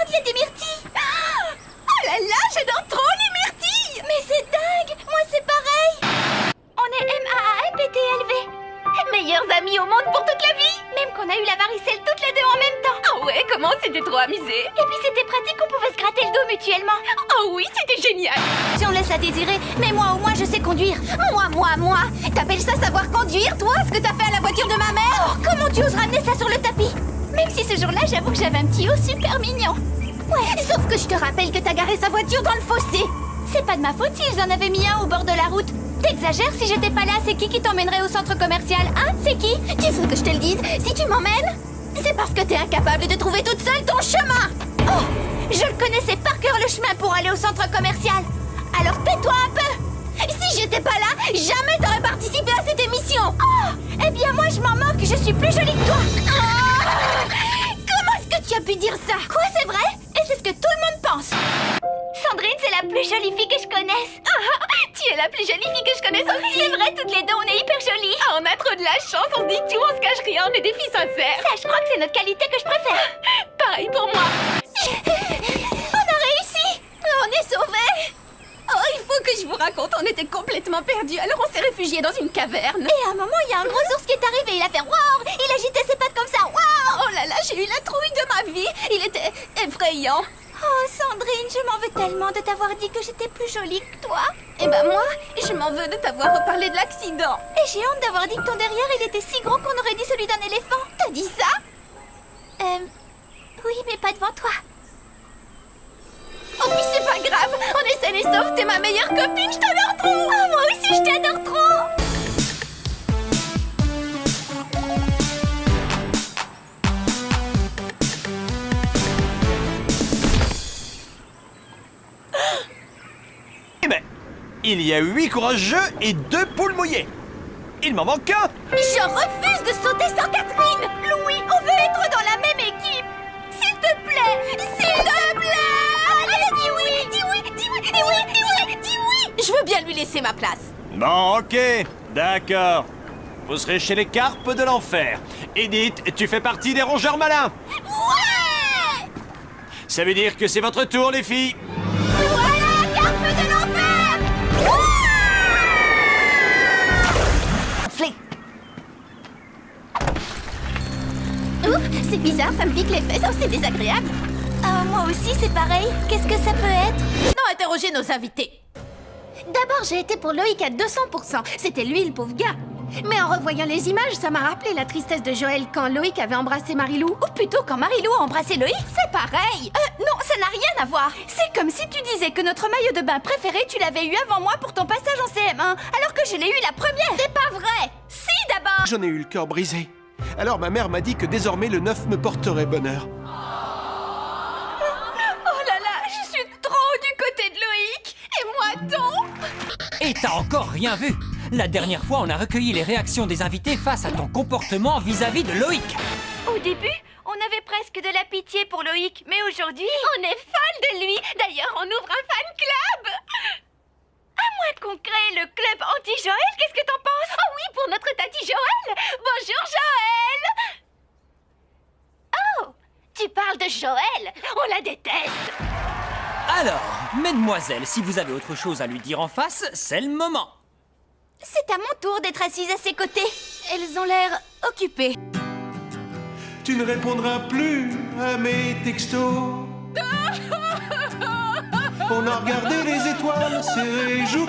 il y a des myrtilles. Oh là là, j'adore trop les myrtilles. Mais c'est dingue, moi c'est pareil. On est MAAMPTLV. Meilleurs amis au monde pour toute la vie. Même qu'on a eu la varicelle toutes les deux en même temps. Ah ouais, comment c'était trop amusé. Et puis c'était pratique, on pouvait se gratter le dos mutuellement. Oh oui, c'était génial. Si on laisse à désirer, mais moi au moins je sais conduire. Moi. T'appelles ça savoir conduire, toi, ce que t'as fait à la voiture de ma mère? Oh, comment tu oses ramener ça sur le tapis? Même si ce jour-là, j'avoue que j'avais un petit haut super mignon. Ouais, sauf que je te rappelle que t'as garé sa voiture dans le fossé. C'est pas de ma faute s'ils en avaient mis un au bord de la route. T'exagères, si j'étais pas là, c'est qui t'emmènerait au centre commercial, hein? C'est qui? Tu veux que je te le dise? Si tu m'emmènes, c'est parce que t'es incapable de trouver toute seule ton chemin. Oh, je le connaissais par cœur le chemin pour aller au centre commercial. Alors tais-toi un peu. Si j'étais pas là, jamais t'aurais participé à cette émission. Oh, eh bien moi je m'en moque, je suis plus jolie que toi. Oh, comment est-ce que tu as pu dire ça? Quoi, c'est vrai? Et c'est ce que tout le monde pense. Sandrine, c'est la plus jolie fille que je connaisse. Tu es la plus jolie fille que je connaisse aussi. C'est vrai, toutes les deux, on est hyper jolies. Ah, on a trop de la chance, on se dit tout, on se cache rien, on est des filles sincères. Ça, je crois que c'est notre qualité que je préfère. Pareil pour moi. On a réussi. On est sauvés. Oh, il faut que je vous raconte, on était complètement perdus, alors on s'est réfugiés dans une caverne. Et à un moment, il y a un gros ours qui est arrivé, il a fait wow. Il agitait ses pattes comme ça, wow. Oh là là, j'ai eu la trouille de ma vie. Il était effrayant. Oh, Sandrine, je m'en veux tellement de t'avoir dit que j'étais plus jolie que toi. Eh ben moi, je m'en veux de t'avoir reparlé de l'accident. Et j'ai honte d'avoir dit que ton derrière, il était si gros qu'on aurait dit celui d'un éléphant. T'as dit ça? Oui, mais pas devant toi. Oh, puis c'est pas grave, on est saine et sauve, t'es ma meilleure copine, je t'adore trop. Oh, moi aussi, je t'adore trop. Eh ben, il y a 8 courageux et 2 poules mouillées. Il m'en manque un. Je refuse de sauter sans Catherine. Louis, on veut être dans la même équipe. S'il te plaît, s'il te plaît. Allez, dis oui, dis oui, dis oui, dis oui, dis oui, dis oui. Je veux bien lui laisser ma place. Bon, ok, d'accord. Vous serez chez les carpes de l'enfer. Edith, tu fais partie des rongeurs malins. Ouais. Ça veut dire que c'est votre tour, les filles. Voilà, carpe de l'enfer. Flé. Ouh, c'est bizarre, ça me pique les fesses, oh, c'est désagréable. Moi aussi, c'est pareil. Qu'est-ce que ça peut être? Non, interrogez nos invités. D'abord, j'ai été pour Loïc à 200%. C'était lui, le pauvre gars. Mais en revoyant les images, ça m'a rappelé la tristesse de Joël quand Loïc avait embrassé Marilou. Ou plutôt quand Marilou a embrassé Loïc. C'est pareil. Non, ça n'a rien à voir. C'est comme si tu disais que notre maillot de bain préféré, tu l'avais eu avant moi pour ton passage en CM1, alors que je l'ai eu la première. C'est pas vrai. Si, d'abord. J'en ai eu le cœur brisé. Alors ma mère m'a dit que désormais le 9 me porterait bonheur. Oh là là, je suis trop du côté de Loïc. Et moi donc. Et t'as encore rien vu. La dernière fois, on a recueilli les réactions des invités face à ton comportement vis-à-vis de Loïc. Au début, on avait presque de la pitié pour Loïc, mais aujourd'hui, On est folle de lui. D'ailleurs, on ouvre un fan club. à moins qu'on crée le club anti-Joël, qu'est-ce que t'en penses? Oh oui, pour notre tati Joël. Bonjour Joël. Oh, tu parles de Joël? On la déteste. Alors, mesdemoiselles, si vous avez autre chose à lui dire en face, c'est le moment. C'est à mon tour d'être assise à ses côtés. Elles ont l'air occupées. Tu ne répondras plus à mes textos. On a regardé les étoiles, c'est joues.